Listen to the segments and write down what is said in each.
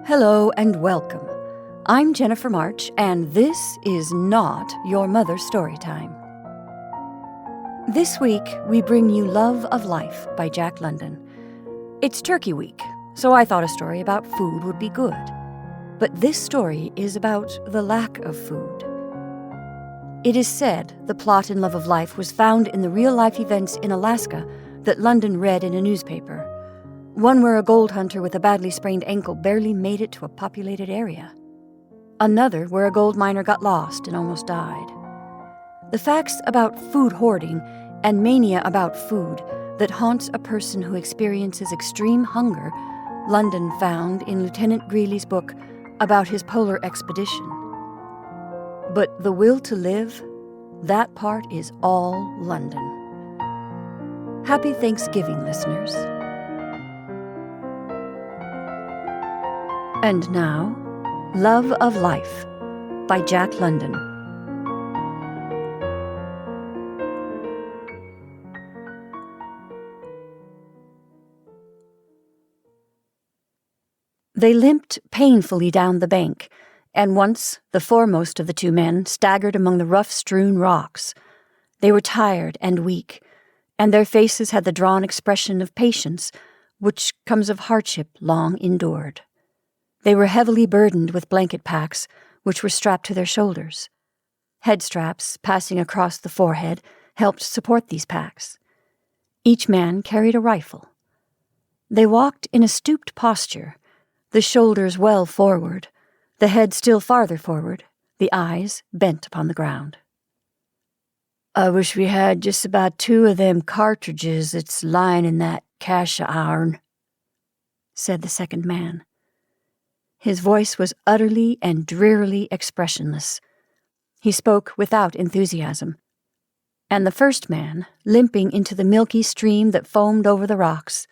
Hello and welcome. I'm Jennifer March, and this is not Your Mother's Storytime. This week, we bring you Love of Life by Jack London. It's Turkey Week, so I thought a story about food would be good. But this story is about the lack of food. It is said the plot in Love of Life was found in the real-life events in Alaska that London read in a newspaper. One where a gold hunter with a badly sprained ankle barely made it to a populated area. Another where a gold miner got lost and almost died. The facts about food hoarding and mania about food that haunts a person who experiences extreme hunger, London found in Lieutenant Greeley's book about his polar expedition. But the will to live, that part is all London. Happy Thanksgiving, listeners. And now, Love of Life by Jack London. They limped painfully down the bank, and once the foremost of the two men staggered among the rough-strewn rocks. They were tired and weak, and their faces had the drawn expression of patience, which comes of hardship long endured. They were heavily burdened with blanket packs, which were strapped to their shoulders. Head straps passing across the forehead helped support these packs. Each man carried a rifle. They walked in a stooped posture, the shoulders well forward, the head still farther forward, the eyes bent upon the ground. "I wish we had just about 2 of them cartridges that's lying in that cache of ourn," said the second man. His voice was utterly and drearily expressionless. He spoke without enthusiasm. And the first man, limping into the milky stream that foamed over the rocks,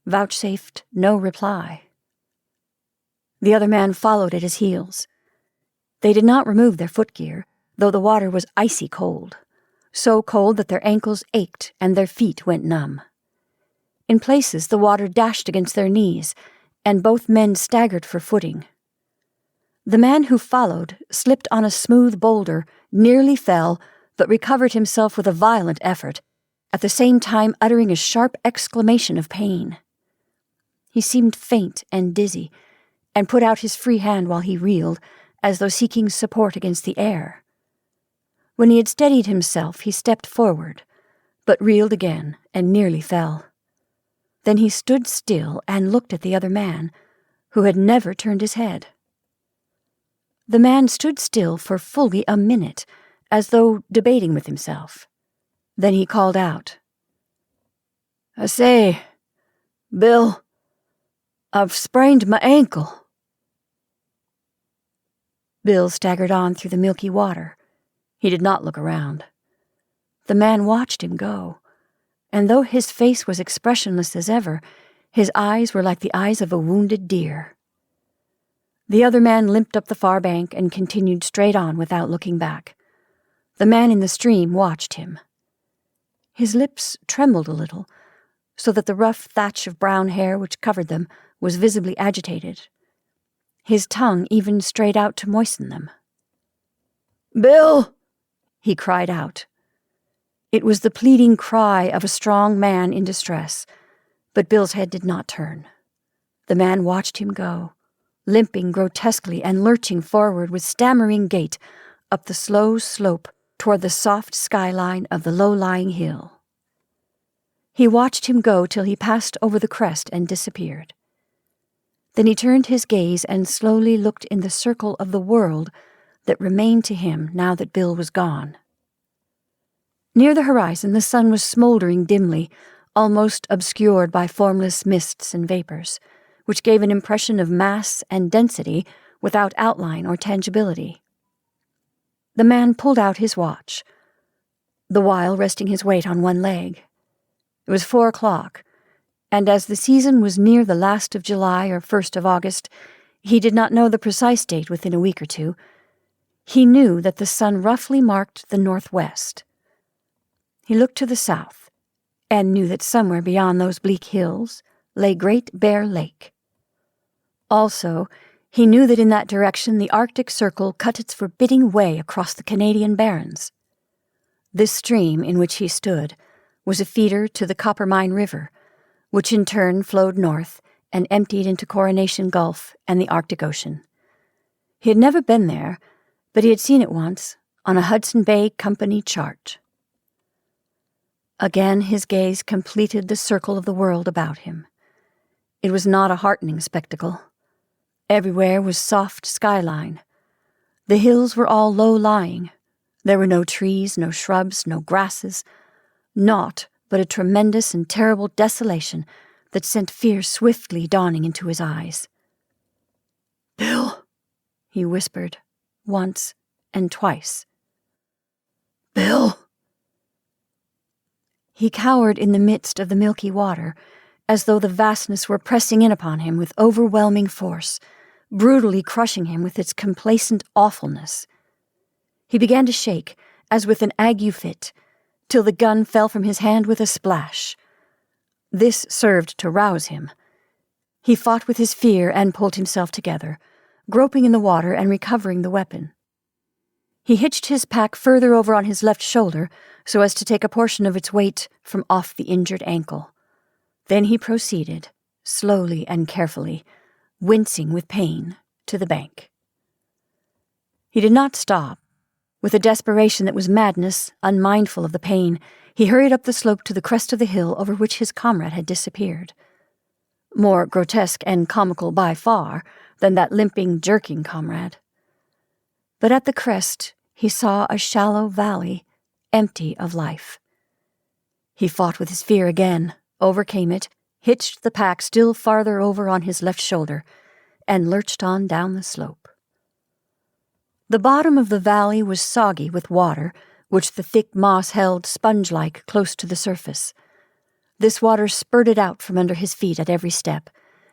vouchsafed no reply. The other man followed at his heels. They did not remove their footgear, though the water was icy cold, so cold that their ankles ached and their feet went numb. In places, the water dashed against their knees, and both men staggered for footing. The man who followed slipped on a smooth boulder, nearly fell, but recovered himself with a violent effort, at the same time uttering a sharp exclamation of pain. He seemed faint and dizzy, and put out his free hand while he reeled, as though seeking support against the air. When he had steadied himself, he stepped forward, but reeled again and nearly fell. Then he stood still and looked at the other man, who had never turned his head. The man stood still for fully a minute, as though debating with himself. Then he called out, "I say, Bill, I've sprained my ankle." Bill staggered on through the milky water. He did not look around. The man watched him go, and though his face was expressionless as ever, his eyes were like the eyes of a wounded deer. The other man limped up the far bank and continued straight on without looking back. The man in the stream watched him. His lips trembled a little, so that the rough thatch of brown hair which covered them was visibly agitated. His tongue even strayed out to moisten them. "Bill!" he cried out. It was the pleading cry of a strong man in distress, but Bill's head did not turn. The man watched him go, limping grotesquely and lurching forward with stammering gait up the slow slope toward the soft skyline of the low-lying hill. He watched him go till he passed over the crest and disappeared. Then he turned his gaze and slowly looked in the circle of the world that remained to him now that Bill was gone. Near the horizon, the sun was smoldering dimly, almost obscured by formless mists and vapors, which gave an impression of mass and density without outline or tangibility. The man pulled out his watch, the while resting his weight on one leg. It was 4 o'clock, and as the season was near the last of July or 1st of August, he did not know the precise date within a week or two. He knew that the sun roughly marked the northwest. He looked to the south, and knew that somewhere beyond those bleak hills lay Great Bear Lake. Also, he knew that in that direction the Arctic Circle cut its forbidding way across the Canadian Barrens. This stream in which he stood was a feeder to the Coppermine River, which in turn flowed north and emptied into Coronation Gulf and the Arctic Ocean. He had never been there, but he had seen it once on a Hudson Bay Company chart. Again his gaze completed the circle of the world about him. It was not a heartening spectacle. Everywhere was soft skyline. The hills were all low-lying. There were no trees, no shrubs, no grasses, naught but a tremendous and terrible desolation that sent fear swiftly dawning into his eyes. "Bill," he whispered, once and twice. "Bill." He cowered in the midst of the milky water, as though the vastness were pressing in upon him with overwhelming force, brutally crushing him with its complacent awfulness. He began to shake, as with an ague fit, till the gun fell from his hand with a splash. This served to rouse him. He fought with his fear and pulled himself together, groping in the water and recovering the weapon. He hitched his pack further over on his left shoulder so as to take a portion of its weight from off the injured ankle. Then he proceeded, slowly and carefully, wincing with pain, to the bank. He did not stop. With a desperation that was madness, unmindful of the pain, he hurried up the slope to the crest of the hill over which his comrade had disappeared. More grotesque and comical by far than that limping, jerking comrade. But at the crest he saw a shallow valley, empty of life. He fought with his fear again, overcame it, hitched the pack still farther over on his left shoulder, and lurched on down the slope. The bottom of the valley was soggy with water, which the thick moss held sponge-like close to the surface. This water spurted out from under his feet at every step,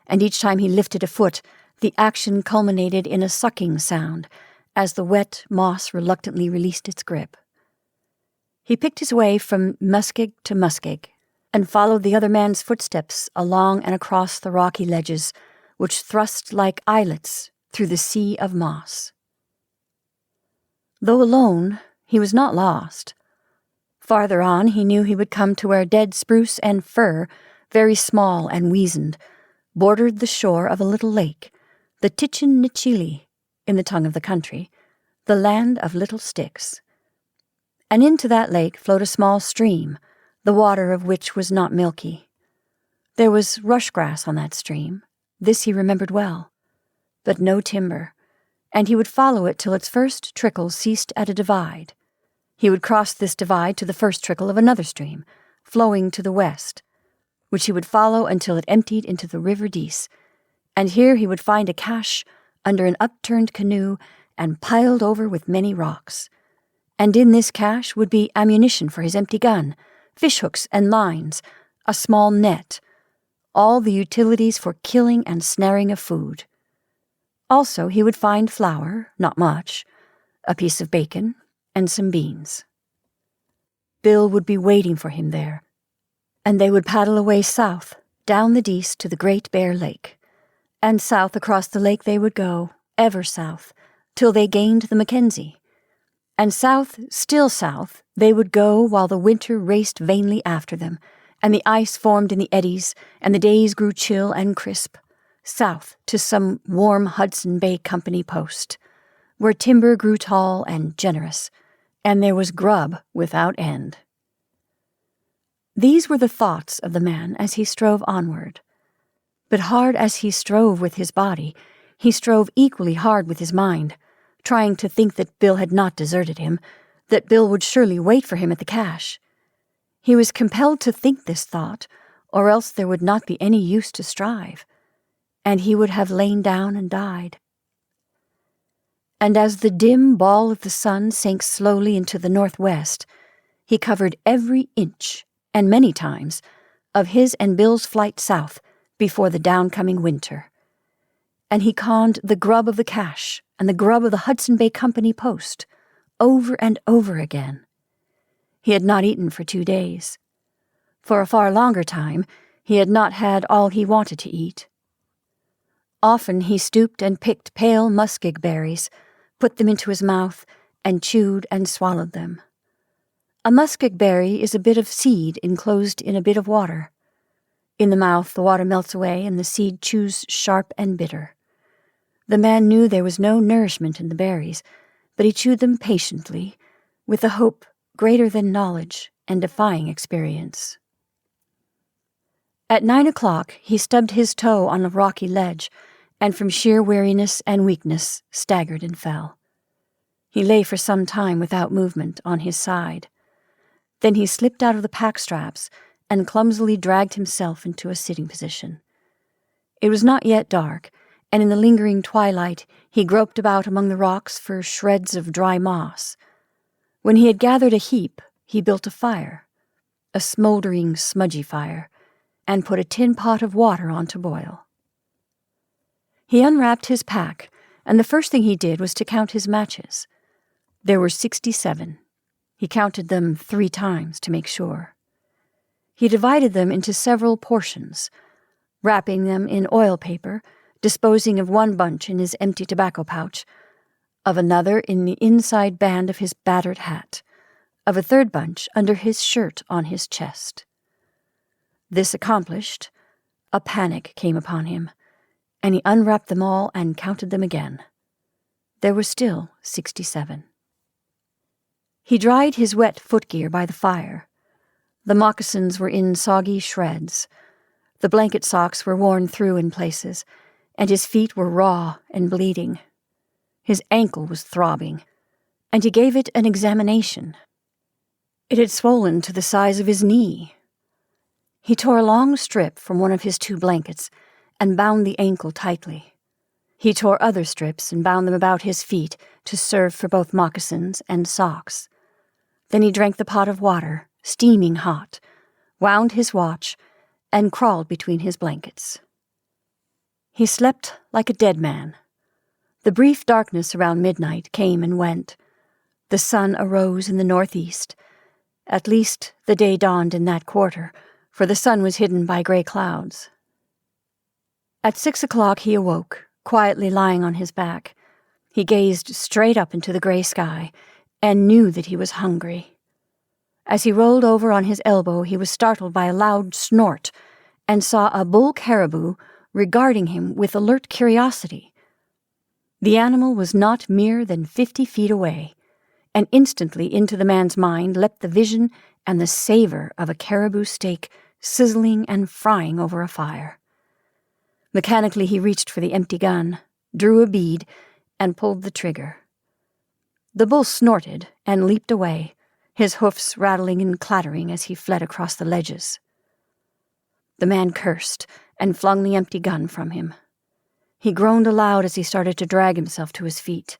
and each time he lifted a foot, the action culminated in a sucking sound, as the wet moss reluctantly released its grip. He picked his way from muskeg to muskeg, and followed the other man's footsteps along and across the rocky ledges, which thrust like islets through the sea of moss. Though alone, he was not lost. Farther on, he knew he would come to where dead spruce and fir, very small and weazened, bordered the shore of a little lake, the Tichin-Nichili, in the tongue of the country, the land of little sticks. And into that lake flowed a small stream, the water of which was not milky. There was rush grass on that stream, this he remembered well, but no timber, and he would follow it till its first trickle ceased at a divide. He would cross this divide to the first trickle of another stream, flowing to the west, which he would follow until it emptied into the River Dease, and here he would find a cache under an upturned canoe and piled over with many rocks. And in this cache would be ammunition for his empty gun, fishhooks and lines, a small net, all the utilities for killing and snaring of food. Also, he would find flour, not much, a piece of bacon, and some beans. Bill would be waiting for him there, and they would paddle away south, down the Dease to the Great Bear Lake. And south across the lake they would go, ever south, till they gained the Mackenzie. And south, still south, they would go while the winter raced vainly after them, and the ice formed in the eddies, and the days grew chill and crisp. South to some warm Hudson Bay Company post, where timber grew tall and generous, and there was grub without end. These were the thoughts of the man as he strove onward. But hard as he strove with his body, he strove equally hard with his mind, trying to think that Bill had not deserted him, that Bill would surely wait for him at the cache. He was compelled to think this thought, or else there would not be any use to strive, and he would have lain down and died. And as the dim ball of the sun sank slowly into the northwest, he covered every inch, and many times, of his and Bill's flight south before the downcoming winter. And he conned the grub of the cache and the grub of the Hudson Bay Company post, over and over again. He had not eaten for 2 days. For a far longer time, he had not had all he wanted to eat. Often he stooped and picked pale muskeg berries, put them into his mouth, and chewed and swallowed them. A muskeg berry is a bit of seed enclosed in a bit of water. In the mouth, the water melts away, and the seed chews sharp and bitter. The man knew there was no nourishment in the berries, but he chewed them patiently, with a hope greater than knowledge and defying experience. At 9 o'clock, he stubbed his toe on a rocky ledge, and from sheer weariness and weakness staggered and fell. He lay for some time without movement on his side. Then he slipped out of the pack straps and clumsily dragged himself into a sitting position. It was not yet dark, and in the lingering twilight he groped about among the rocks for shreds of dry moss. When he had gathered a heap, he built a fire, a smoldering, smudgy fire, and put a tin pot of water on to boil. He unwrapped his pack, and the first thing he did was to count his matches. There were 67. He counted them 3 times to make sure. He divided them into several portions, wrapping them in oil paper, disposing of one bunch in his empty tobacco pouch, of another in the inside band of his battered hat, of a third bunch under his shirt on his chest. This accomplished, a panic came upon him, and he unwrapped them all and counted them again. There were still 67. He dried his wet footgear by the fire. The moccasins were in soggy shreds. The blanket socks were worn through in places, and his feet were raw and bleeding. His ankle was throbbing, and he gave it an examination. It had swollen to the size of his knee. He tore a long strip from one of his 2 blankets and bound the ankle tightly. He tore other strips and bound them about his feet to serve for both moccasins and socks. Then he drank the pot of water, steaming hot, wound his watch, and crawled between his blankets. He slept like a dead man. The brief darkness around midnight came and went. The sun arose in the northeast. At least the day dawned in that quarter, for the sun was hidden by gray clouds. At 6 o'clock he awoke, quietly lying on his back. He gazed straight up into the gray sky and knew that he was hungry. As he rolled over on his elbow, he was startled by a loud snort and saw a bull caribou regarding him with alert curiosity. The animal was not mere than 50 feet away, and instantly into the man's mind leapt the vision and the savor of a caribou steak sizzling and frying over a fire. Mechanically he reached for the empty gun, drew a bead, and pulled the trigger. The bull snorted and leaped away, his hoofs rattling and clattering as he fled across the ledges. The man cursed and flung the empty gun from him. He groaned aloud as he started to drag himself to his feet.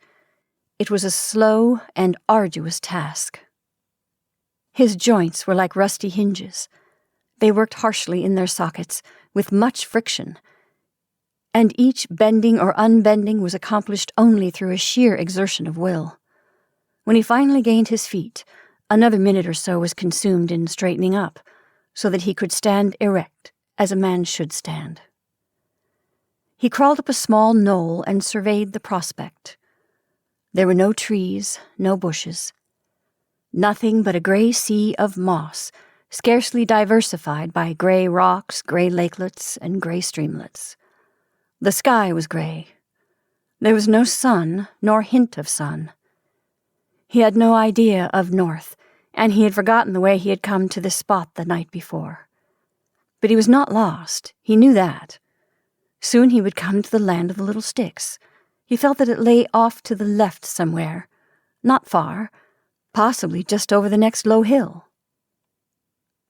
It was a slow and arduous task. His joints were like rusty hinges. They worked harshly in their sockets, with much friction, and each bending or unbending was accomplished only through a sheer exertion of will. When he finally gained his feet, another minute or so was consumed in straightening up, so that he could stand erect, as a man should stand. He crawled up a small knoll and surveyed the prospect. There were no trees, no bushes. Nothing but a gray sea of moss, scarcely diversified by gray rocks, gray lakelets, and gray streamlets. The sky was gray. There was no sun, nor hint of sun. He had no idea of north, and he had forgotten the way he had come to this spot the night before. But he was not lost, he knew that. Soon he would come to the land of the little sticks. He felt that it lay off to the left somewhere, not far, possibly just over the next low hill.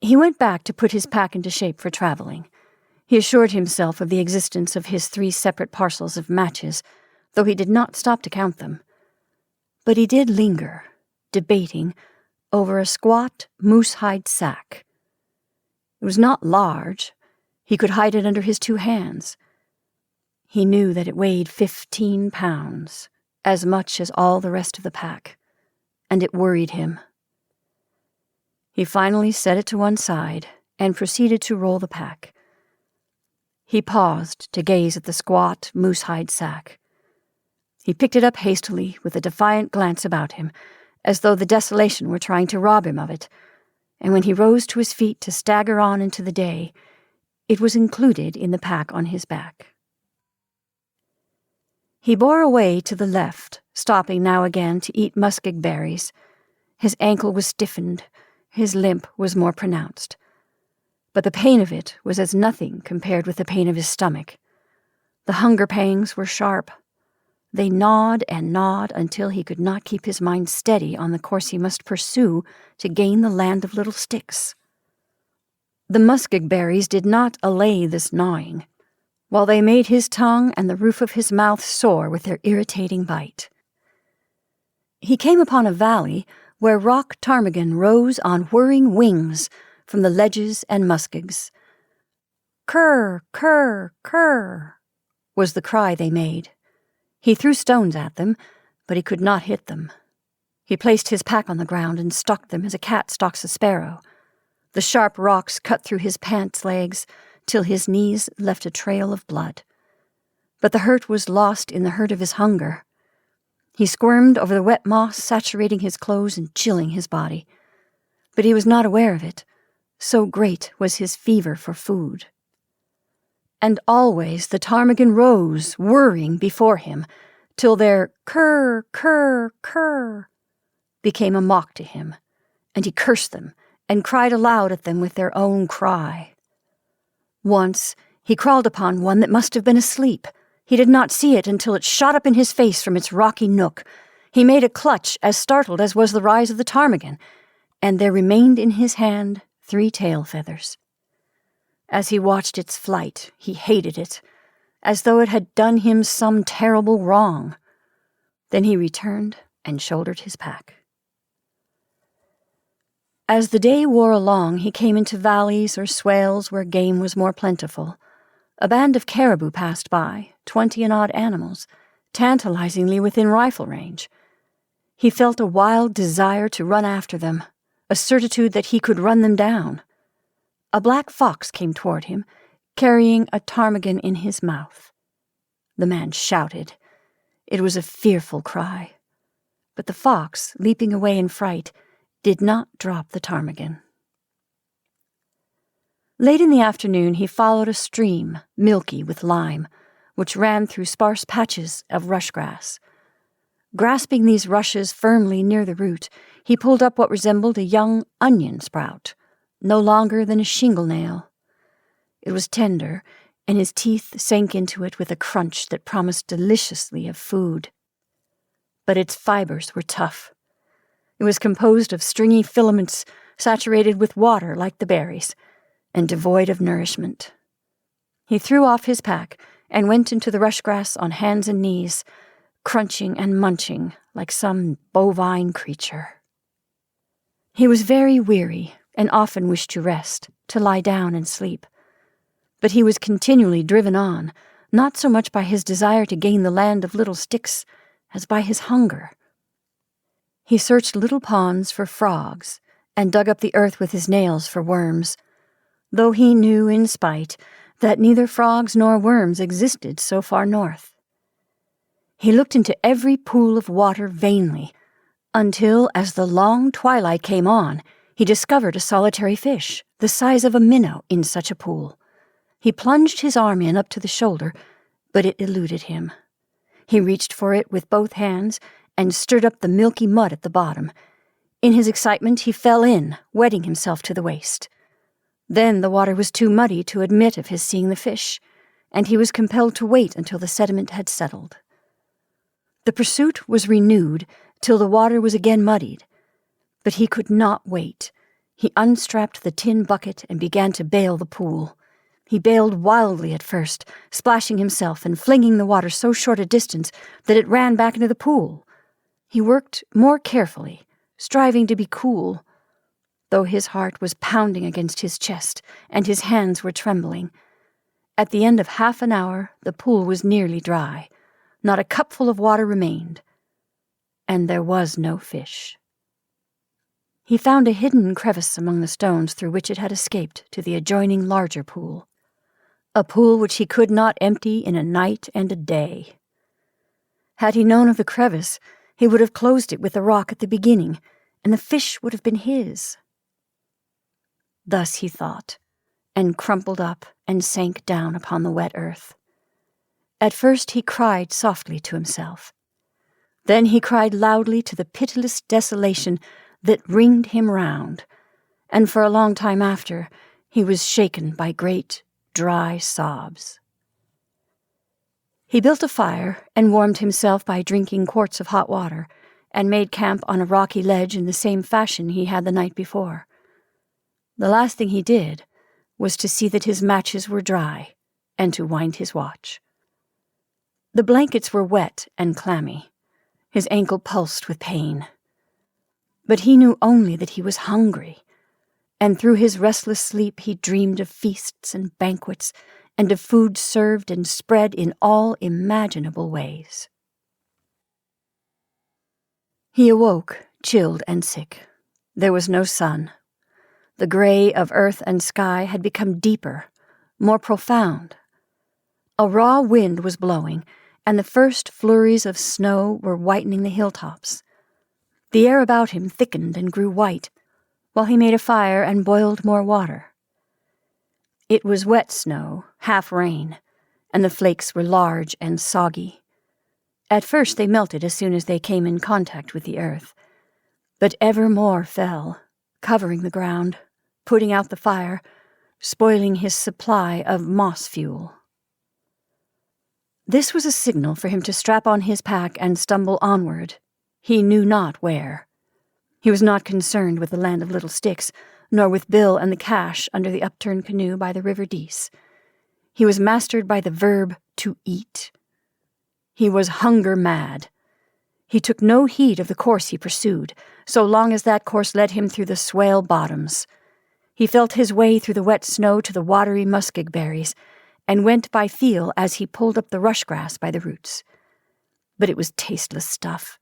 He went back to put his pack into shape for traveling. He assured himself of the existence of his 3 separate parcels of matches, though he did not stop to count them. But he did linger, debating, over a squat moose-hide sack. It was not large. He could hide it under his 2 hands. He knew that it weighed 15 pounds, as much as all the rest of the pack, and it worried him. He finally set it to one side and proceeded to roll the pack. He paused to gaze at the squat moose-hide sack. He picked it up hastily with a defiant glance about him, as though the desolation were trying to rob him of it, and when he rose to his feet to stagger on into the day, it was included in the pack on his back. He bore away to the left, stopping now again to eat muskeg berries. His ankle was stiffened, his limp was more pronounced. But the pain of it was as nothing compared with the pain of his stomach. The hunger pangs were sharp. They gnawed and gnawed until he could not keep his mind steady on the course he must pursue to gain the land of little sticks. The muskeg berries did not allay this gnawing, while they made his tongue and the roof of his mouth sore with their irritating bite. He came upon a valley where rock ptarmigan rose on whirring wings from the ledges and muskegs. "Kurr, kurr, kurr," was the cry they made. He threw stones at them, but he could not hit them. He placed his pack on the ground and stalked them as a cat stalks a sparrow. The sharp rocks cut through his pants legs till his knees left a trail of blood. But the hurt was lost in the hurt of his hunger. He squirmed over the wet moss, saturating his clothes and chilling his body. But he was not aware of it, so great was his fever for food. And always the ptarmigan rose, whirring before him, till their kurr, kurr, kurr became a mock to him, and he cursed them and cried aloud at them with their own cry. Once he crawled upon one that must have been asleep. He did not see it until it shot up in his face from its rocky nook. He made a clutch as startled as was the rise of the ptarmigan, and there remained in his hand 3 tail feathers. As he watched its flight, he hated it, as though it had done him some terrible wrong. Then he returned and shouldered his pack. As the day wore along, he came into valleys or swales where game was more plentiful. A band of caribou passed by, 20-and-odd animals, tantalizingly within rifle range. He felt a wild desire to run after them, a certitude that he could run them down. A black fox came toward him, carrying a ptarmigan in his mouth. The man shouted. It was a fearful cry. But the fox, leaping away in fright, did not drop the ptarmigan. Late in the afternoon he followed a stream, milky with lime, which ran through sparse patches of rush grass. Grasping these rushes firmly near the root, he pulled up what resembled a young onion sprout, no longer than a shingle nail. It was tender, and his teeth sank into it with a crunch that promised deliciously of food. But its fibers were tough. It was composed of stringy filaments saturated with water like the berries, and devoid of nourishment. He threw off his pack and went into the rush grass on hands and knees, crunching and munching like some bovine creature. He was very weary and often wished to rest, to lie down and sleep. But he was continually driven on, not so much by his desire to gain the land of little sticks as by his hunger. He searched little ponds for frogs and dug up the earth with his nails for worms, though he knew in spite that neither frogs nor worms existed so far north. He looked into every pool of water vainly, until, as the long twilight came on, he discovered a solitary fish, the size of a minnow, in such a pool. He plunged his arm in up to the shoulder, but it eluded him. He reached for it with both hands and stirred up the milky mud at the bottom. In his excitement he fell in, wetting himself to the waist. Then the water was too muddy to admit of his seeing the fish, and he was compelled to wait until the sediment had settled. The pursuit was renewed till the water was again muddied. But he could not wait. He unstrapped the tin bucket and began to bail the pool. He bailed wildly at first, splashing himself and flinging the water so short a distance that it ran back into the pool. He worked more carefully, striving to be cool, though his heart was pounding against his chest and his hands were trembling. At the end of half an hour, the pool was nearly dry. Not a cupful of water remained, and there was no fish. He found a hidden crevice among the stones through which it had escaped to the adjoining larger pool. a pool which he could not empty in a night and a day. Had he known of the crevice, he would have closed it with a rock at the beginning, and the fish would have been his. Thus he thought, and crumpled up and sank down upon the wet earth. At first he cried softly to himself. Then he cried loudly to the pitiless desolation that ringed him round, and for a long time after he was shaken by great, dry sobs. He built a fire and warmed himself by drinking quarts of hot water, and made camp on a rocky ledge in the same fashion he had the night before. The last thing he did was to see that his matches were dry and to wind his watch. The blankets were wet and clammy. His ankle pulsed with pain. But he knew only that he was hungry, and through his restless sleep he dreamed of feasts and banquets, and of food served and spread in all imaginable ways. He awoke, chilled and sick. There was no sun. The gray of earth and sky had become deeper, more profound. A raw wind was blowing, and the first flurries of snow were whitening the hilltops. The air about him thickened and grew white, while he made a fire and boiled more water. It was wet snow, half rain, and the flakes were large and soggy. At first they melted as soon as they came in contact with the earth, but ever more fell, covering the ground, putting out the fire, spoiling his supply of moss fuel. This was a signal for him to strap on his pack and stumble onward, he knew not where. He was not concerned with the land of little sticks, nor with Bill and the cache under the upturned canoe by the River Dease. He was mastered by the verb to eat. He was hunger mad. He took no heed of the course he pursued, so long as that course led him through the swale bottoms. He felt his way through the wet snow to the watery muskeg berries, and went by feel as he pulled up the rush grass by the roots. But it was tasteless stuff,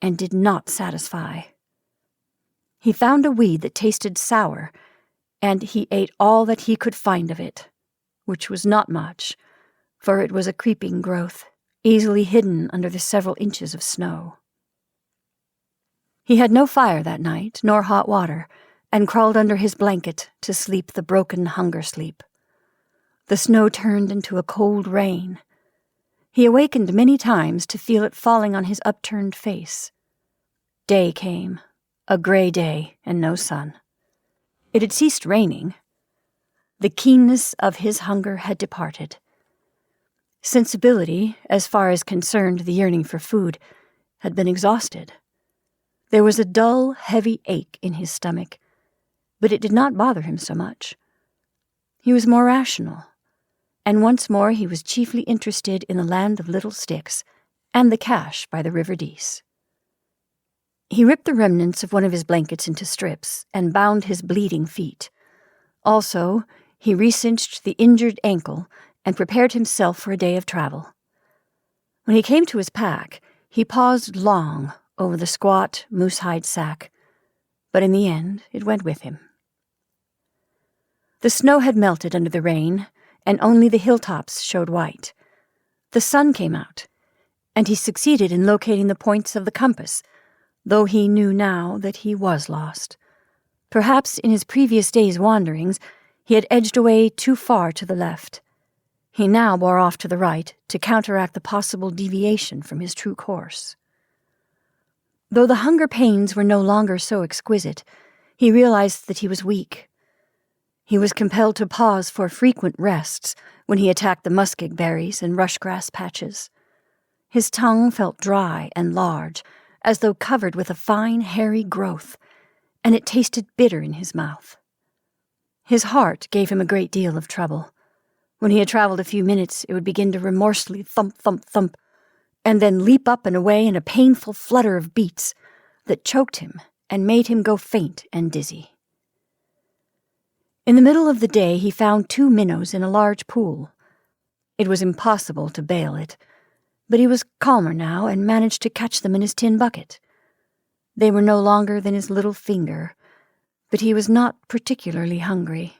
and did not satisfy. He found a weed that tasted sour, and he ate all that he could find of it, which was not much, for it was a creeping growth, easily hidden under the several inches of snow. He had no fire that night, nor hot water, and crawled under his blanket to sleep the broken hunger sleep. The snow turned into a cold rain. He awakened many times to feel it falling on his upturned face. Day came, a gray day, and no sun. It had ceased raining. The keenness of his hunger had departed. Sensibility, as far as concerned the yearning for food, had been exhausted. There was a dull, heavy ache in his stomach, but it did not bother him so much. He was more rational, and once more he was chiefly interested in the land of little sticks and the cache by the River Dease. He ripped the remnants of one of his blankets into strips and bound his bleeding feet. Also, he re-cinched the injured ankle and prepared himself for a day of travel. When he came to his pack, he paused long over the squat moose-hide sack, but in the end it went with him. The snow had melted under the rain, and only the hilltops showed white. The sun came out, and he succeeded in locating the points of the compass, though he knew now that he was lost. Perhaps in his previous day's wanderings he had edged away too far to the left. He now bore off to the right to counteract the possible deviation from his true course. Though the hunger pains were no longer so exquisite, he realized that he was weak. He was compelled to pause for frequent rests when he attacked the muskeg berries and rushgrass patches. His tongue felt dry and large, as though covered with a fine, hairy growth, and it tasted bitter in his mouth. His heart gave him a great deal of trouble. When he had traveled a few minutes, it would begin to remorselessly thump, thump, thump, and then leap up and away in a painful flutter of beats that choked him and made him go faint and dizzy. In the middle of the day he found 2 minnows in a large pool. It was impossible to bail it, but he was calmer now and managed to catch them in his tin bucket. They were no longer than his little finger, but he was not particularly hungry.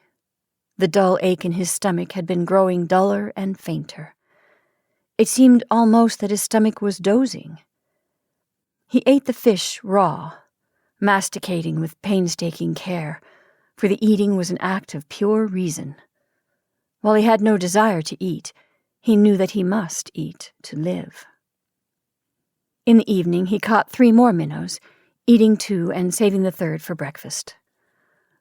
The dull ache in his stomach had been growing duller and fainter. It seemed almost that his stomach was dozing. He ate the fish raw, masticating with painstaking care, for the eating was an act of pure reason. While he had no desire to eat, he knew that he must eat to live. In the evening he caught 3 more minnows, eating 2 and saving the 3rd for breakfast.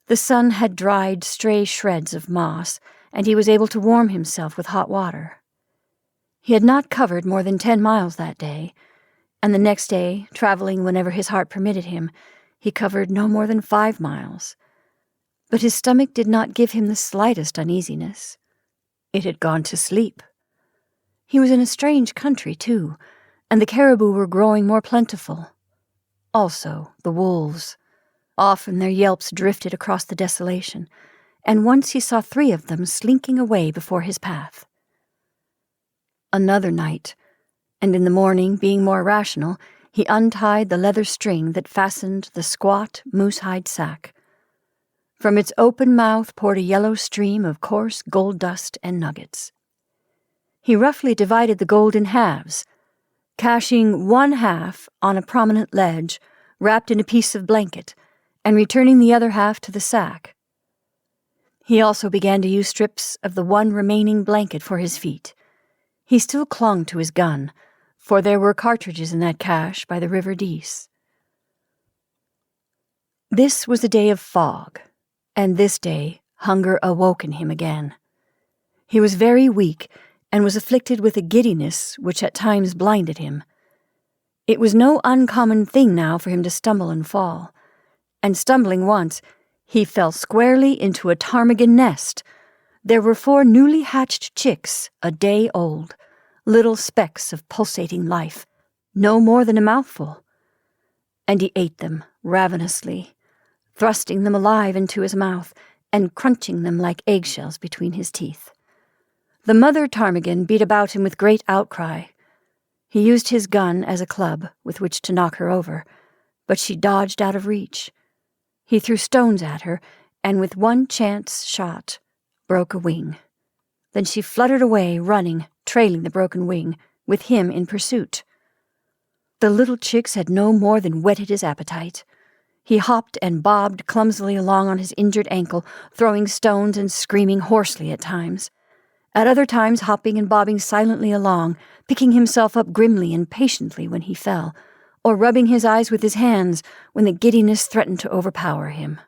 The sun had dried stray shreds of moss, and he was able to warm himself with hot water. He had not covered more than 10 miles that day, and the next day, traveling whenever his heart permitted him, he covered no more than 5 miles. But his stomach did not give him the slightest uneasiness. It had gone to sleep. He was in a strange country, too, and the caribou were growing more plentiful. Also, the wolves. Often their yelps drifted across the desolation, and once he saw 3 of them slinking away before his path. Another night, and in the morning, being more rational, he untied the leather string that fastened the squat moose-hide sack. From its open mouth poured a yellow stream of coarse gold dust and nuggets. He roughly divided the gold in halves, caching 1/2 on a prominent ledge wrapped in a piece of blanket, and returning the other half to the sack. He also began to use strips of the 1 remaining blanket for his feet. He still clung to his gun, for there were cartridges in that cache by the River Dees. This was a day of fog, and this day hunger awoke in him again. He was very weak, and was afflicted with a giddiness which at times blinded him. It was no uncommon thing now for him to stumble and fall, and stumbling once, he fell squarely into a ptarmigan nest. There were 4 newly hatched chicks, a day old, little specks of pulsating life, no more than a mouthful. And he ate them ravenously, thrusting them alive into his mouth and crunching them like eggshells between his teeth. The mother ptarmigan beat about him with great outcry. He used his gun as a club with which to knock her over, but she dodged out of reach. He threw stones at her, and with 1 chance shot, broke a wing. Then she fluttered away, running, trailing the broken wing, with him in pursuit. The little chicks had no more than whetted his appetite. He hopped and bobbed clumsily along on his injured ankle, throwing stones and screaming hoarsely at times. At other times hopping and bobbing silently along, picking himself up grimly and patiently when he fell, or rubbing his eyes with his hands when the giddiness threatened to overpower him.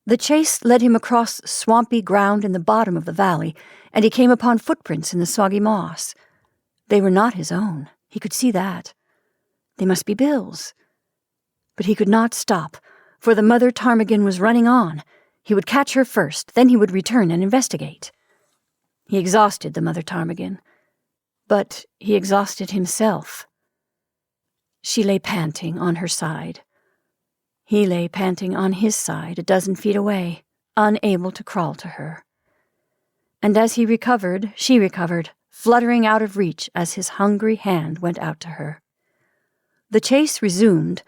The chase led him across swampy ground in the bottom of the valley, and he came upon footprints in the soggy moss. They were not his own, he could see that. They must be Bill's. But he could not stop, for the mother ptarmigan was running on. He would catch her first, then he would return and investigate. He exhausted the mother ptarmigan, but he exhausted himself. She lay panting on her side. He lay panting on his side 12 feet away, unable to crawl to her. And as he recovered, she recovered, fluttering out of reach as his hungry hand went out to her. The chase resumed.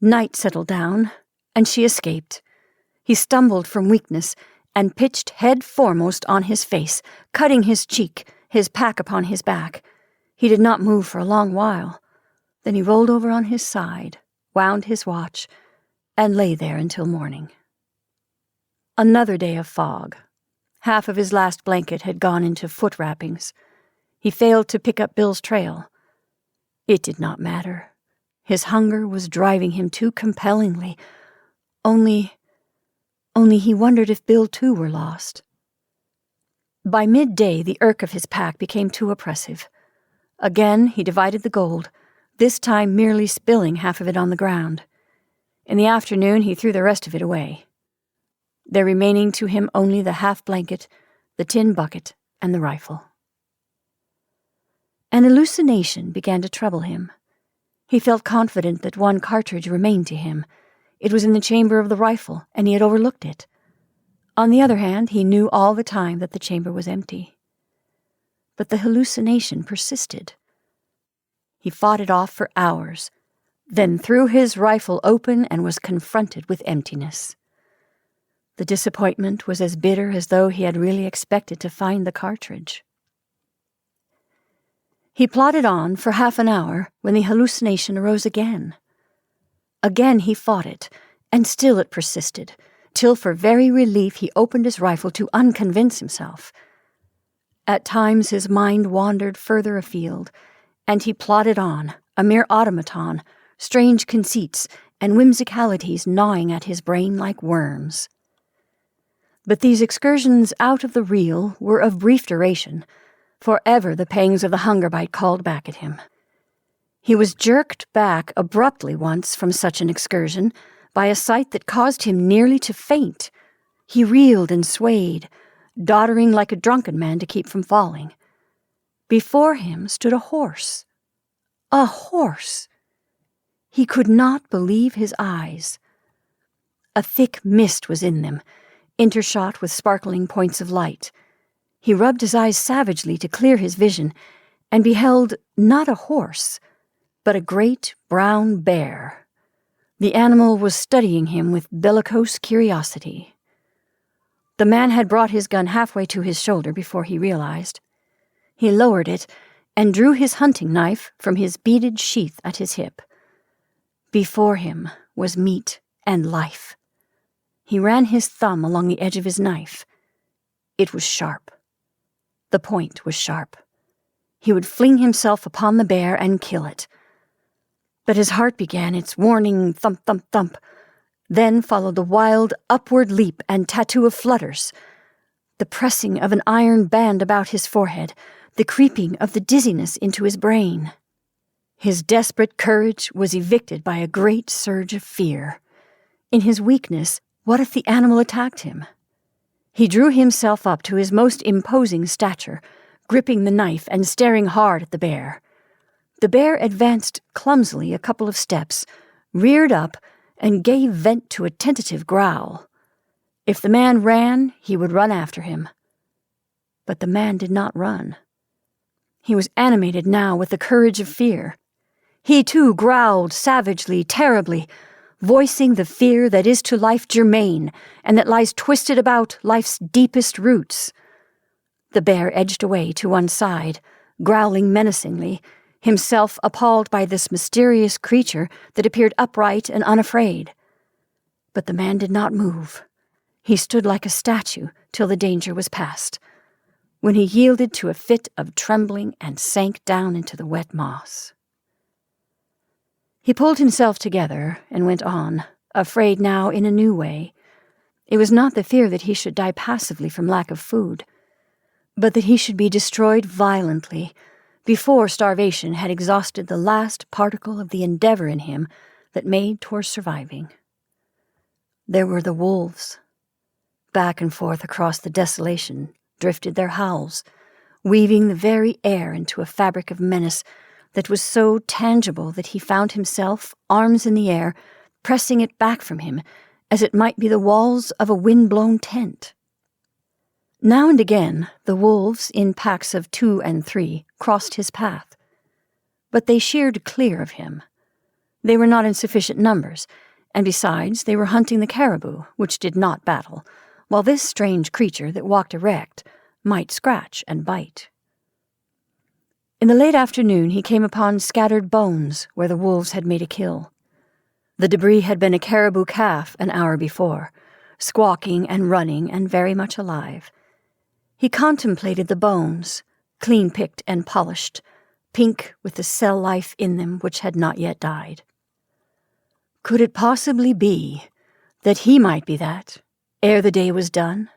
Night settled down, and she escaped. He stumbled from weakness and pitched head foremost on his face, cutting his cheek, his pack upon his back. He did not move for a long while. Then he rolled over on his side, wound his watch, and lay there until morning. Another day of fog. Half of his last blanket had gone into foot wrappings. He failed to pick up Bill's trail. It did not matter. His hunger was driving him too compellingly. Only he wondered if Bill too were lost. By midday, the irk of his pack became too oppressive. Again he divided the gold, this time merely spilling half of it on the ground. In the afternoon he threw the rest of it away, there remaining to him only the half-blanket, the tin bucket, and the rifle. An hallucination began to trouble him. He felt confident that 1 cartridge remained to him. It was in the chamber of the rifle, and he had overlooked it. On the other hand, he knew all the time that the chamber was empty. But the hallucination persisted. He fought it off for hours, then threw his rifle open and was confronted with emptiness. The disappointment was as bitter as though he had really expected to find the cartridge. He plodded on for half an hour when the hallucination arose again. Again he fought it, and still it persisted, till for very relief he opened his rifle to unconvince himself. At times his mind wandered further afield, and he plodded on, a mere automaton, strange conceits and whimsicalities gnawing at his brain like worms. But these excursions out of the real were of brief duration, for ever the pangs of the hunger bite called back at him. He was jerked back abruptly once from such an excursion by a sight that caused him nearly to faint. He reeled and swayed, doddering like a drunken man to keep from falling. Before him stood a horse. A horse! He could not believe his eyes. A thick mist was in them, intershot with sparkling points of light. He rubbed his eyes savagely to clear his vision, and beheld not a horse, but a great brown bear. The animal was studying him with bellicose curiosity. The man had brought his gun halfway to his shoulder before he realized. He lowered it and drew his hunting knife from his beaded sheath at his hip. Before him was meat and life. He ran his thumb along the edge of his knife. It was sharp. The point was sharp. He would fling himself upon the bear and kill it. But his heart began its warning thump, thump, thump. Then followed the wild upward leap and tattoo of flutters, the pressing of an iron band about his forehead, the creeping of the dizziness into his brain. His desperate courage was evicted by a great surge of fear. In his weakness, what if the animal attacked him? He drew himself up to his most imposing stature, gripping the knife and staring hard at the bear. The bear advanced clumsily a couple of steps, reared up, and gave vent to a tentative growl. If the man ran, he would run after him. But the man did not run. He was animated now with the courage of fear. He too growled savagely, terribly, voicing the fear that is to life germane and that lies twisted about life's deepest roots. The bear edged away to one side, growling menacingly, himself appalled by this mysterious creature that appeared upright and unafraid. But the man did not move. He stood like a statue till the danger was past, when he yielded to a fit of trembling and sank down into the wet moss. He pulled himself together and went on, afraid now in a new way. It was not the fear that he should die passively from lack of food, but that he should be destroyed violently before starvation had exhausted the last particle of the endeavor in him that made toward surviving. There were the wolves. Back and forth across the desolation drifted their howls, weaving the very air into a fabric of menace that was so tangible that he found himself, arms in the air, pressing it back from him as it might be the walls of a wind-blown tent. Now and again, the wolves, in packs of 2 and 3, crossed his path, but they sheered clear of him. They were not in sufficient numbers, and besides, they were hunting the caribou, which did not battle, while this strange creature that walked erect might scratch and bite. In the late afternoon he came upon scattered bones where the wolves had made a kill. The debris had been a caribou calf an hour before, squawking and running and very much alive. He contemplated the bones, clean-picked and polished, pink with the cell life in them which had not yet died. Could it possibly be that he might be that, ere the day was done?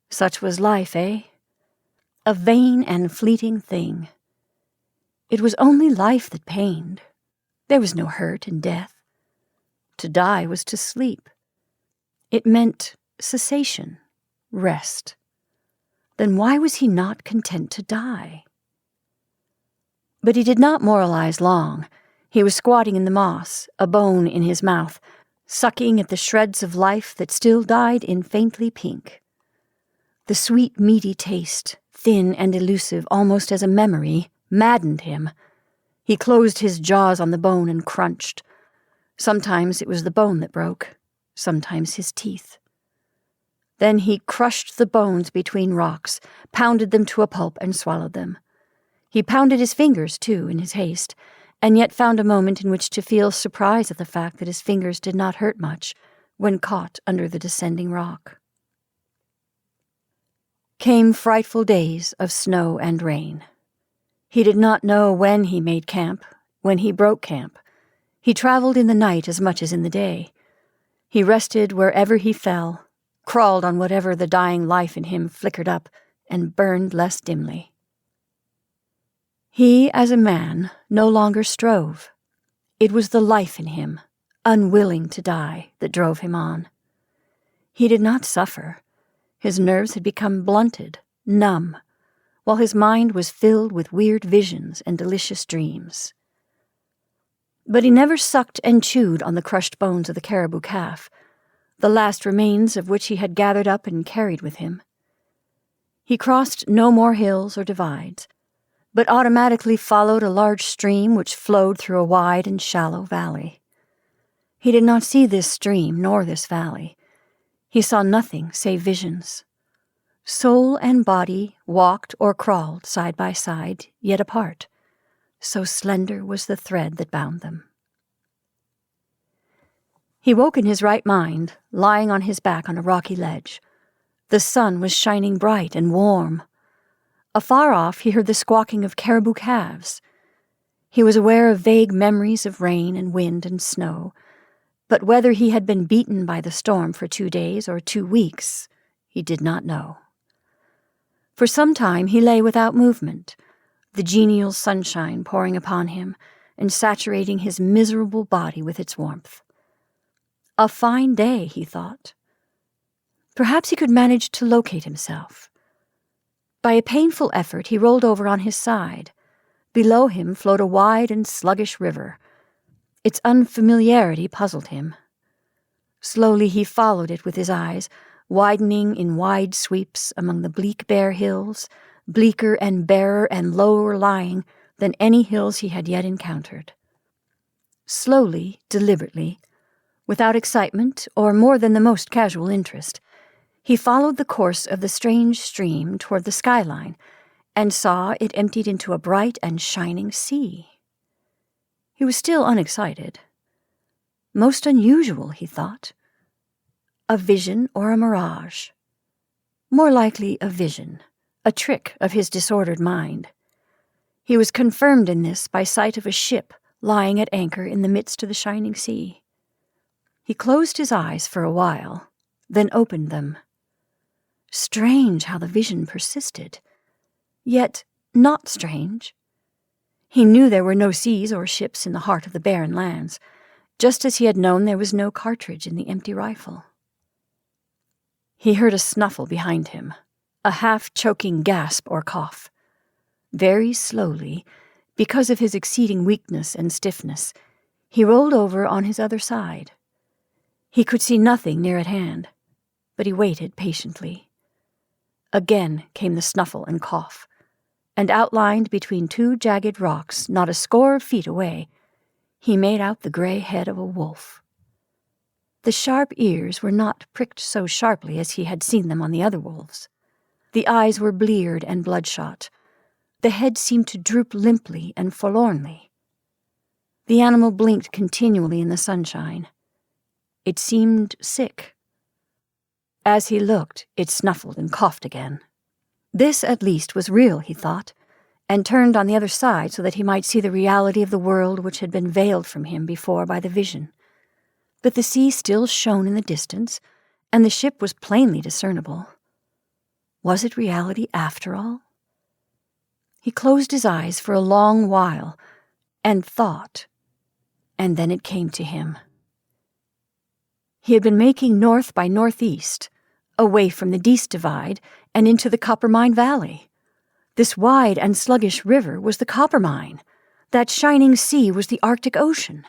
Such was life, eh? A vain and fleeting thing. It was only life that pained. There was no hurt in death. To die was to sleep. It meant cessation, rest. Then why was he not content to die? But he did not moralize long. He was squatting in the moss, a bone in his mouth, sucking at the shreds of life that still died in faintly pink. The sweet, meaty taste, thin and elusive almost as a memory, maddened him. He closed his jaws on the bone and crunched. Sometimes it was the bone that broke, sometimes his teeth. Then he crushed the bones between rocks, pounded them to a pulp, and swallowed them. He pounded his fingers, too, in his haste, and yet found a moment in which to feel surprise at the fact that his fingers did not hurt much when caught under the descending rock. Came frightful days of snow and rain. He did not know when he made camp, when he broke camp. He traveled in the night as much as in the day. He rested wherever he fell, crawled on whatever the dying life in him flickered up and burned less dimly. He, as a man, no longer strove. It was the life in him, unwilling to die, that drove him on. He did not suffer. His nerves had become blunted, numb, while his mind was filled with weird visions and delicious dreams. But he never sucked and chewed on the crushed bones of the caribou calf, the last remains of which he had gathered up and carried with him. He crossed no more hills or divides, but automatically followed a large stream which flowed through a wide and shallow valley. He did not see this stream nor this valley. He saw nothing save visions. Soul and body walked or crawled side by side, yet apart. So slender was the thread that bound them. He woke in his right mind, lying on his back on a rocky ledge. The sun was shining bright and warm. Afar off he heard the squawking of caribou calves. He was aware of vague memories of rain and wind and snow, but whether he had been beaten by the storm for 2 days or 2 weeks, he did not know. For some time he lay without movement, the genial sunshine pouring upon him and saturating his miserable body with its warmth. A fine day, he thought. Perhaps he could manage to locate himself. By a painful effort he rolled over on his side. Below him flowed a wide and sluggish river. Its unfamiliarity puzzled him. Slowly he followed it with his eyes, widening in wide sweeps among the bleak bare hills, bleaker and barer and lower lying than any hills he had yet encountered. Slowly, deliberately, without excitement or more than the most casual interest, he followed the course of the strange stream toward the skyline and saw it emptied into a bright and shining sea. He was still unexcited. Most unusual, he thought. A vision or a mirage? More likely a vision, a trick of his disordered mind. He was confirmed in this by sight of a ship lying at anchor in the midst of the shining sea. He closed his eyes for a while, then opened them. Strange how the vision persisted, yet not strange. He knew there were no seas or ships in the heart of the barren lands, just as he had known there was no cartridge in the empty rifle. He heard a snuffle behind him, a half-choking gasp or cough. Very slowly, because of his exceeding weakness and stiffness, he rolled over on his other side. He could see nothing near at hand, but he waited patiently. Again came the snuffle and cough, and outlined between 2 jagged rocks not a score of feet away, he made out the gray head of a wolf. The sharp ears were not pricked so sharply as he had seen them on the other wolves. The eyes were bleared and bloodshot. The head seemed to droop limply and forlornly. The animal blinked continually in the sunshine. It seemed sick. As he looked, it snuffled and coughed again. This, at least, was real, he thought, and turned on the other side so that he might see the reality of the world which had been veiled from him before by the vision. But the sea still shone in the distance, and the ship was plainly discernible. Was it reality after all? He closed his eyes for a long while, and thought, and then it came to him. He had been making north by northeast, away from the Dees Divide and into the Coppermine Valley. This wide and sluggish river was the Coppermine. That shining sea was the Arctic Ocean.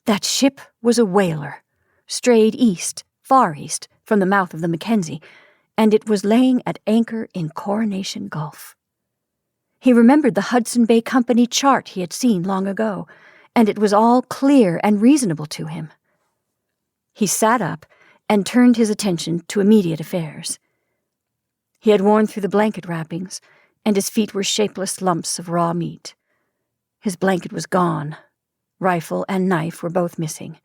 That ship was a whaler, strayed east, far east, from the mouth of the Mackenzie, and it was laying at anchor in Coronation Gulf. He remembered the Hudson Bay Company chart he had seen long ago, and it was all clear and reasonable to him. He sat up and turned his attention to immediate affairs. He had worn through the blanket wrappings, and his feet were shapeless lumps of raw meat. His blanket was gone. Rifle and knife were both missing.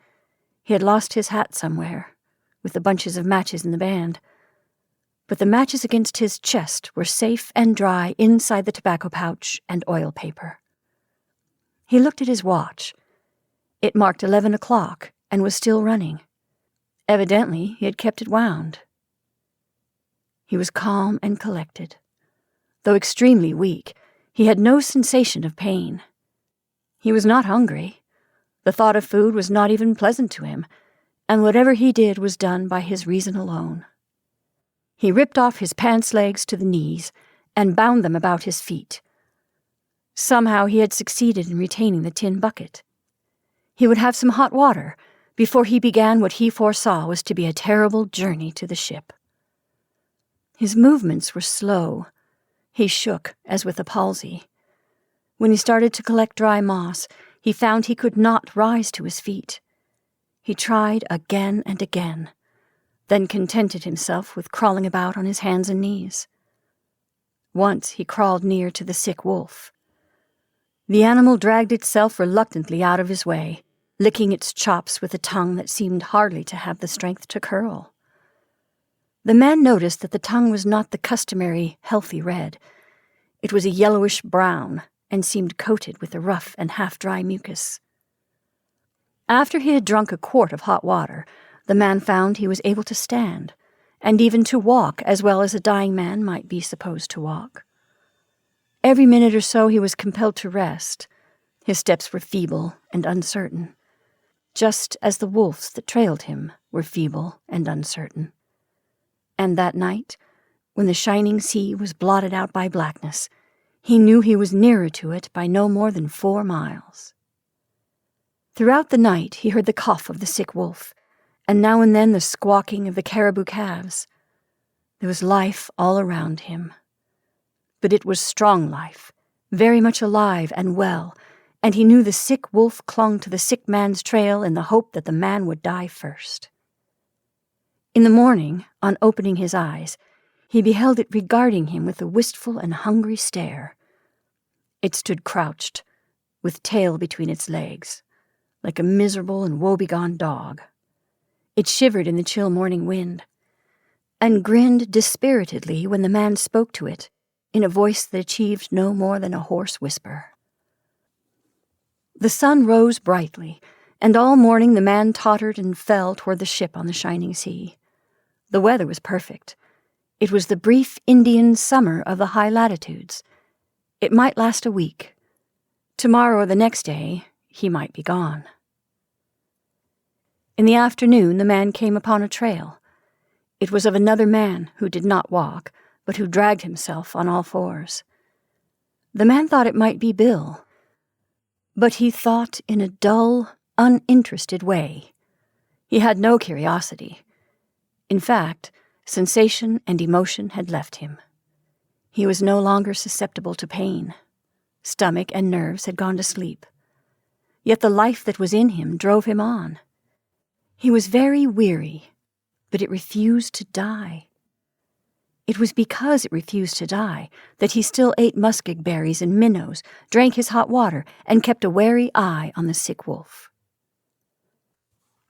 He had lost his hat somewhere, with the bunches of matches in the band. But the matches against his chest were safe and dry inside the tobacco pouch and oil paper. He looked at his watch. It marked 11 o'clock and was still running. Evidently, he had kept it wound. He was calm and collected. Though extremely weak, he had no sensation of pain. He was not hungry. The thought of food was not even pleasant to him, and whatever he did was done by his reason alone. He ripped off his pants legs to the knees and bound them about his feet. Somehow he had succeeded in retaining the tin bucket. He would have some hot water before he began what he foresaw was to be a terrible journey to the ship. His movements were slow. He shook as with a palsy. When he started to collect dry moss, he found he could not rise to his feet. He tried again and again, then contented himself with crawling about on his hands and knees. Once he crawled near to the sick wolf. The animal dragged itself reluctantly out of his way, licking its chops with a tongue that seemed hardly to have the strength to curl. The man noticed that the tongue was not the customary healthy red. It was a yellowish brown and seemed coated with a rough and half-dry mucus. After he had drunk a quart of hot water, the man found he was able to stand, and even to walk as well as a dying man might be supposed to walk. Every minute or so he was compelled to rest. His steps were feeble and uncertain, just as the wolves that trailed him were feeble and uncertain. And that night, when the shining sea was blotted out by blackness, he knew he was nearer to it by no more than 4 miles. Throughout the night he heard the cough of the sick wolf, and now and then the squawking of the caribou calves. There was life all around him. But it was strong life, very much alive and well, and he knew the sick wolf clung to the sick man's trail in the hope that the man would die first. In the morning, on opening his eyes, he beheld it regarding him with a wistful and hungry stare. It stood crouched, with tail between its legs, like a miserable and woebegone dog. It shivered in the chill morning wind, and grinned dispiritedly when the man spoke to it, in a voice that achieved no more than a hoarse whisper. The sun rose brightly, and all morning the man tottered and fell toward the ship on the shining sea. The weather was perfect. It was the brief Indian summer of the high latitudes. It might last a week. Tomorrow or the next day, he might be gone. In the afternoon, the man came upon a trail. It was of another man who did not walk, but who dragged himself on all fours. The man thought it might be Bill, but he thought in a dull, uninterested way. He had no curiosity. In fact, sensation and emotion had left him. He was no longer susceptible to pain. Stomach and nerves had gone to sleep. Yet the life that was in him drove him on. He was very weary, but it refused to die. It was because it refused to die that he still ate muskeg berries and minnows, drank his hot water, and kept a wary eye on the sick wolf.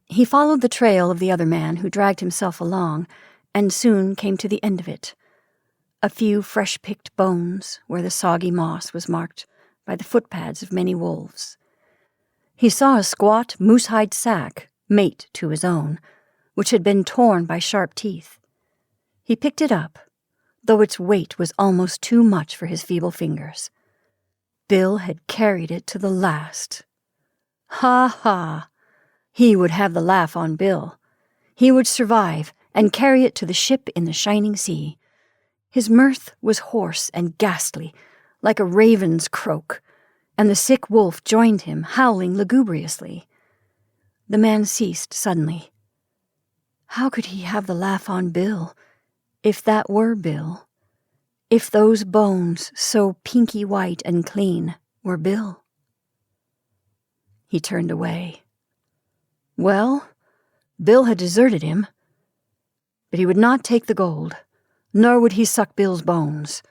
He followed the trail of the other man who dragged himself along, and soon came to the end of it. A few fresh-picked bones where the soggy moss was marked by the footpads of many wolves. He saw a squat moose-hide sack, mate to his own, which had been torn by sharp teeth. He picked it up, though its weight was almost too much for his feeble fingers. Bill had carried it to the last. Ha ha! He would have the laugh on Bill. He would survive and carry it to the ship in the shining sea. His mirth was hoarse and ghastly, like a raven's croak, and the sick wolf joined him, howling lugubriously. The man ceased suddenly. How could he have the laugh on Bill, if that were Bill? If those bones, so pinky white and clean, were Bill? He turned away. Well, Bill had deserted him, But he would not take the gold, nor would he suck Bill's bones.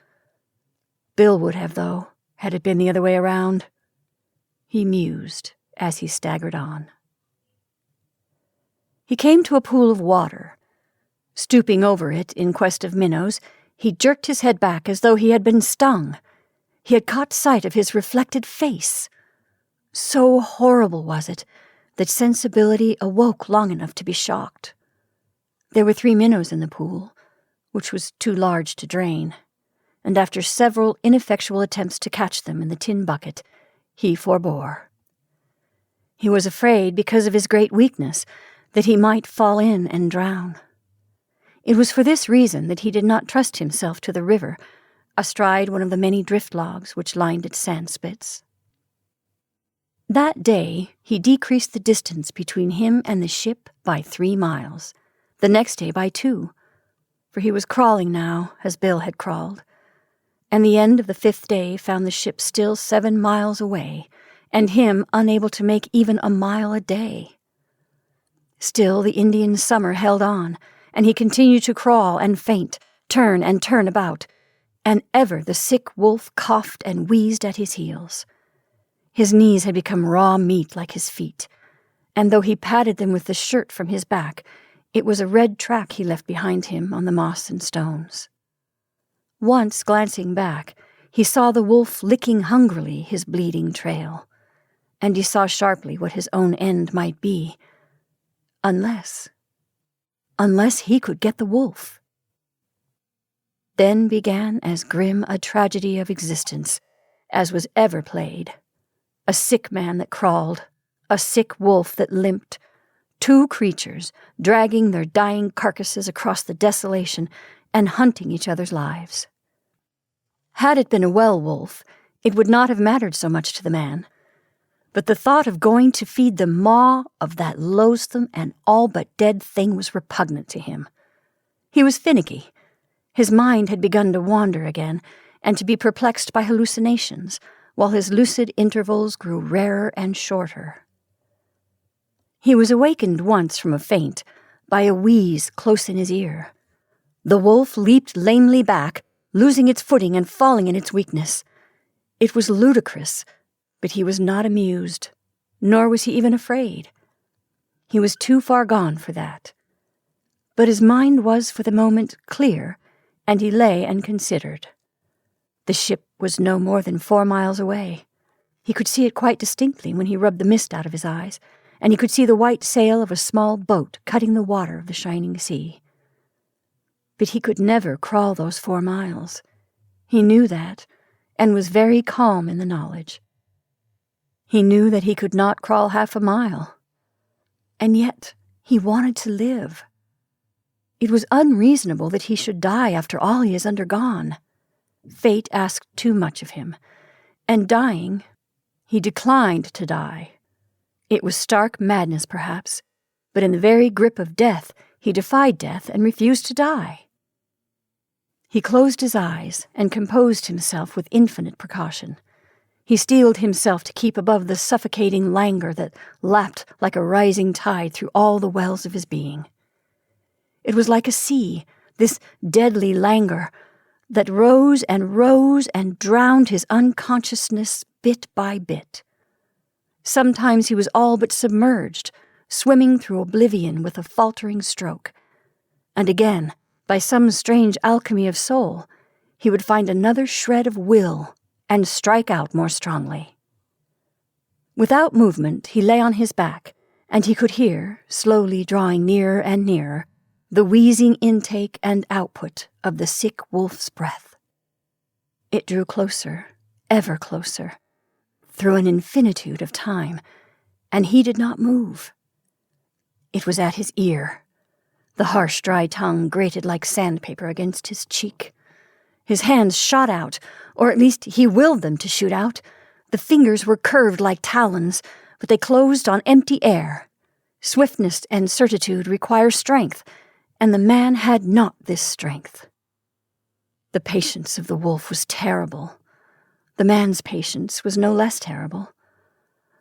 Bill would have, though, had it been the other way around. He mused as he staggered on. He came to a pool of water. Stooping over it in quest of minnows, he jerked his head back as though he had been stung. He had caught sight of his reflected face. So horrible was it that sensibility awoke long enough to be shocked. There were 3 minnows in the pool, which was too large to drain, and after several ineffectual attempts to catch them in the tin bucket, he forbore. He was afraid, because of his great weakness, that he might fall in and drown. It was for this reason that he did not trust himself to the river, astride one of the many drift logs which lined its sand spits. That day he decreased the distance between him and the ship by 3 miles, the next day by 2, for he was crawling now as Bill had crawled, and the end of the 5th day found the ship still 7 miles away, and him unable to make even a mile a day. Still the Indian summer held on, and he continued to crawl and faint, turn and turn about, and ever the sick wolf coughed and wheezed at his heels. His knees had become raw meat like his feet, and though he patted them with the shirt from his back, it was a red track he left behind him on the moss and stones. Once, glancing back, he saw the wolf licking hungrily his bleeding trail, and he saw sharply what his own end might be, unless he could get the wolf. Then began as grim a tragedy of existence as was ever played. A sick man that crawled, a sick wolf that limped, 2 creatures dragging their dying carcasses across the desolation and hunting each other's lives. Had it been a well-wolf, it would not have mattered so much to the man. But the thought of going to feed the maw of that loathsome and all but dead thing was repugnant to him. He was finicky. His mind had begun to wander again, and to be perplexed by hallucinations, while his lucid intervals grew rarer and shorter. He was awakened once from a faint by a wheeze close in his ear. The wolf leaped lamely back, losing its footing and falling in its weakness. It was ludicrous, but he was not amused, nor was he even afraid. He was too far gone for that. But his mind was for the moment clear, and he lay and considered. The ship was no more than 4 miles away. He could see it quite distinctly when he rubbed the mist out of his eyes, and he could see the white sail of a small boat cutting the water of the shining sea. But he could never crawl those 4 miles. He knew that, and was very calm in the knowledge. He knew that he could not crawl half a mile. And yet he wanted to live. It was unreasonable that he should die after all he has undergone. Fate asked too much of him, and dying, he declined to die. It was stark madness, perhaps, but in the very grip of death, he defied death and refused to die. He closed his eyes and composed himself with infinite precaution. He steeled himself to keep above the suffocating languor that lapped like a rising tide through all the wells of his being. It was like a sea, this deadly languor, that rose and drowned his unconsciousness bit by bit. Sometimes he was all but submerged, swimming through oblivion with a faltering stroke. And again, by some strange alchemy of soul, he would find another shred of will and strike out more strongly. Without movement, he lay on his back, and he could hear, slowly drawing nearer and nearer, the wheezing intake and output of the sick wolf's breath. It drew closer, ever closer, through an infinitude of time, and he did not move. It was at his ear. The harsh, dry tongue grated like sandpaper against his cheek. His hands shot out, or at least he willed them to shoot out. The fingers were curved like talons, but they closed on empty air. Swiftness and certitude require strength, and the man had not this strength. The patience of the wolf was terrible. The man's patience was no less terrible.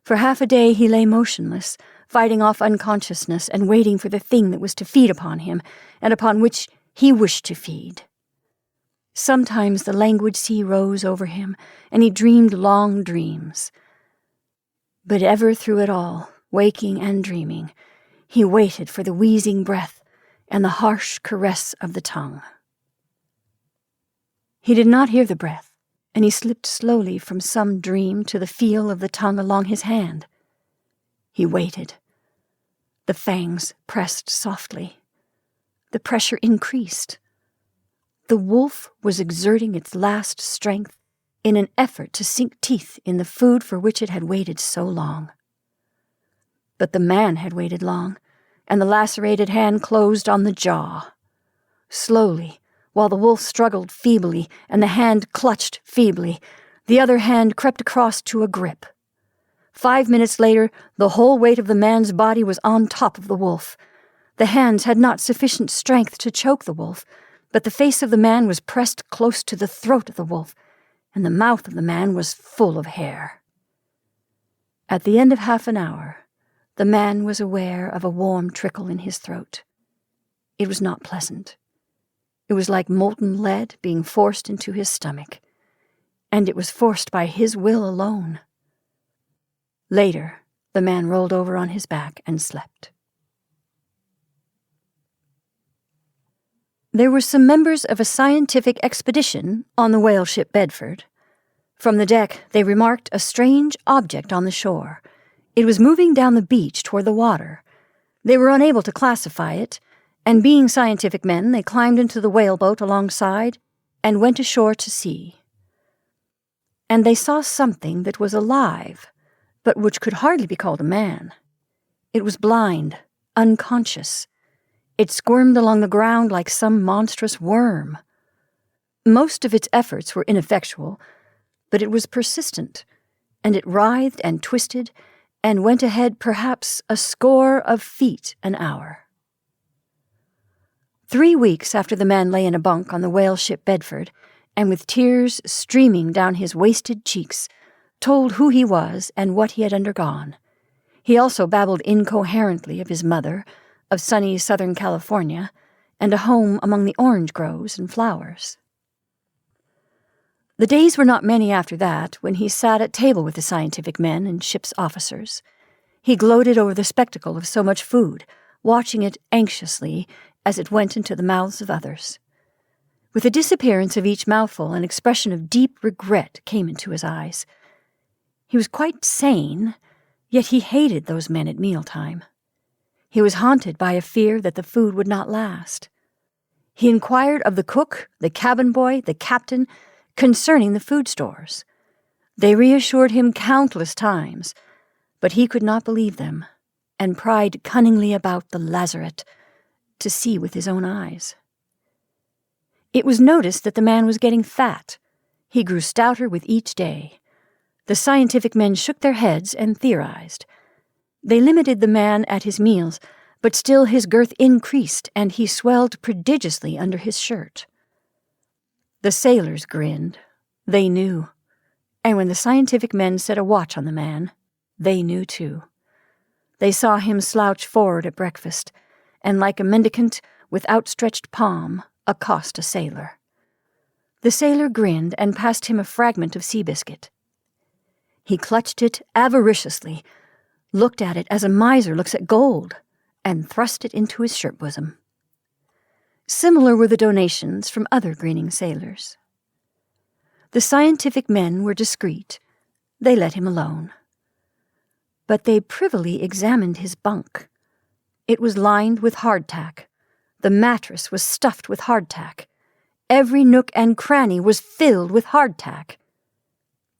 For half a day he lay motionless, fighting off unconsciousness and waiting for the thing that was to feed upon him and upon which he wished to feed. Sometimes the languid sea rose over him, and he dreamed long dreams. But ever through it all, waking and dreaming, he waited for the wheezing breath and the harsh caress of the tongue. He did not hear the breath, and he slipped slowly from some dream to the feel of the tongue along his hand. He waited. The fangs pressed softly. The pressure increased. The wolf was exerting its last strength in an effort to sink teeth in the food for which it had waited so long. But the man had waited long, and the lacerated hand closed on the jaw. Slowly, while the wolf struggled feebly and the hand clutched feebly, the other hand crept across to a grip. 5 minutes later, the whole weight of the man's body was on top of the wolf. The hands had not sufficient strength to choke the wolf, but the face of the man was pressed close to the throat of the wolf, and the mouth of the man was full of hair. At the end of half an hour, the man was aware of a warm trickle in his throat. It was not pleasant. It was like molten lead being forced into his stomach, and it was forced by his will alone. Later, the man rolled over on his back and slept. There were some members of a scientific expedition on the whale ship Bedford. From the deck, they remarked a strange object on the shore. It was moving down the beach toward the water. They were unable to classify it, and being scientific men, they climbed into the whaleboat alongside and went ashore to see. And they saw something that was alive, but which could hardly be called a man. It was blind, unconscious. It squirmed along the ground like some monstrous worm. Most of its efforts were ineffectual, but it was persistent, and it writhed and twisted and went ahead perhaps a score of feet an hour. 3 weeks after the man lay in a bunk on the whale ship Bedford, and with tears streaming down his wasted cheeks, told who he was and what he had undergone. He also babbled incoherently of his mother, of sunny Southern California, and a home among the orange groves and flowers. The days were not many after that when he sat at table with the scientific men and ship's officers. He gloated over the spectacle of so much food, watching it anxiously as it went into the mouths of others. With the disappearance of each mouthful, an expression of deep regret came into his eyes. He was quite sane, yet he hated those men at mealtime. He was haunted by a fear that the food would not last. He inquired of the cook, the cabin boy, the captain, concerning the food stores. They reassured him countless times, but he could not believe them, and pried cunningly about the lazaret to see with his own eyes. It was noticed that the man was getting fat. He grew stouter with each day. The scientific men shook their heads and theorized. They limited the man at his meals, but still his girth increased, and he swelled prodigiously under his shirt. The sailors grinned. They knew. And when the scientific men set a watch on the man, they knew too. They saw him slouch forward at breakfast, and like a mendicant with outstretched palm, accost a sailor. The sailor grinned and passed him a fragment of sea biscuit. He clutched it avariciously, looked at it as a miser looks at gold, and thrust it into his shirt bosom. Similar were the donations from other grinning sailors. The scientific men were discreet. They let him alone. But they privily examined his bunk. It was lined with hardtack. The mattress was stuffed with hardtack. Every nook and cranny was filled with hardtack.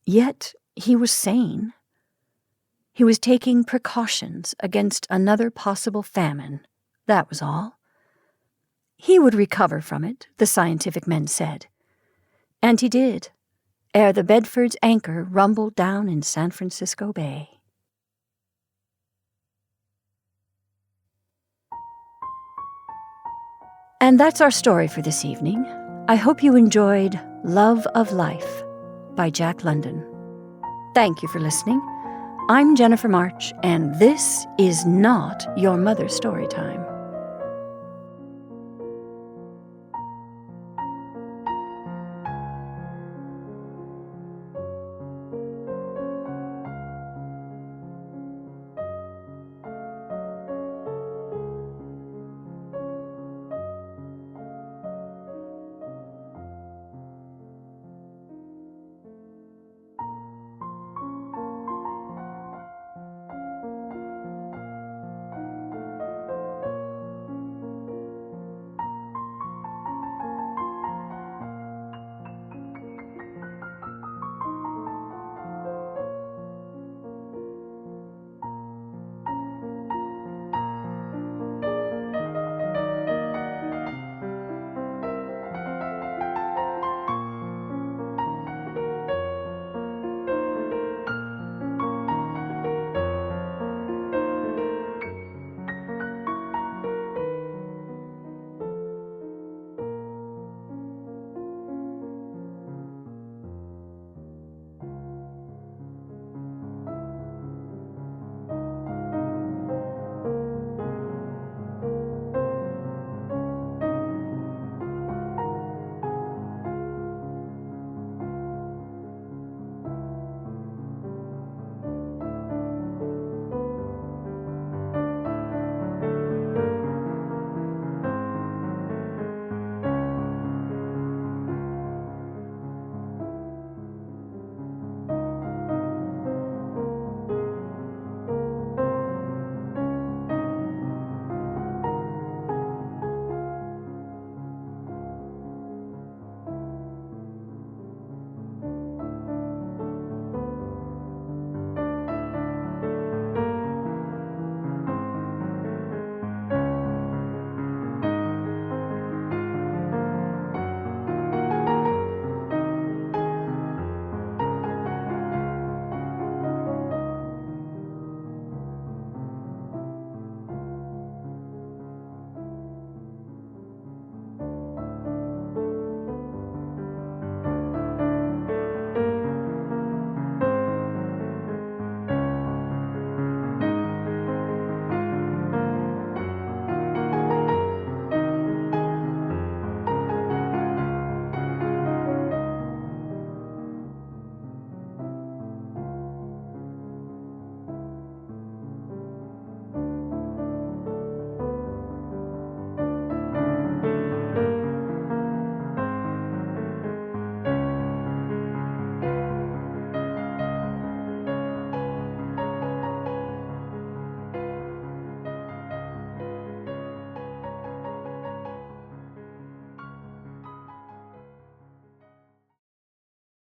Yet he was sane. He was taking precautions against another possible famine. That was all. He would recover from it, the scientific men said. And he did, ere the Bedford's anchor rumbled down in San Francisco Bay. And that's our story for this evening. I hope you enjoyed Love of Life by Jack London. Thank you for listening. I'm Jennifer March, and this is not your mother's story time.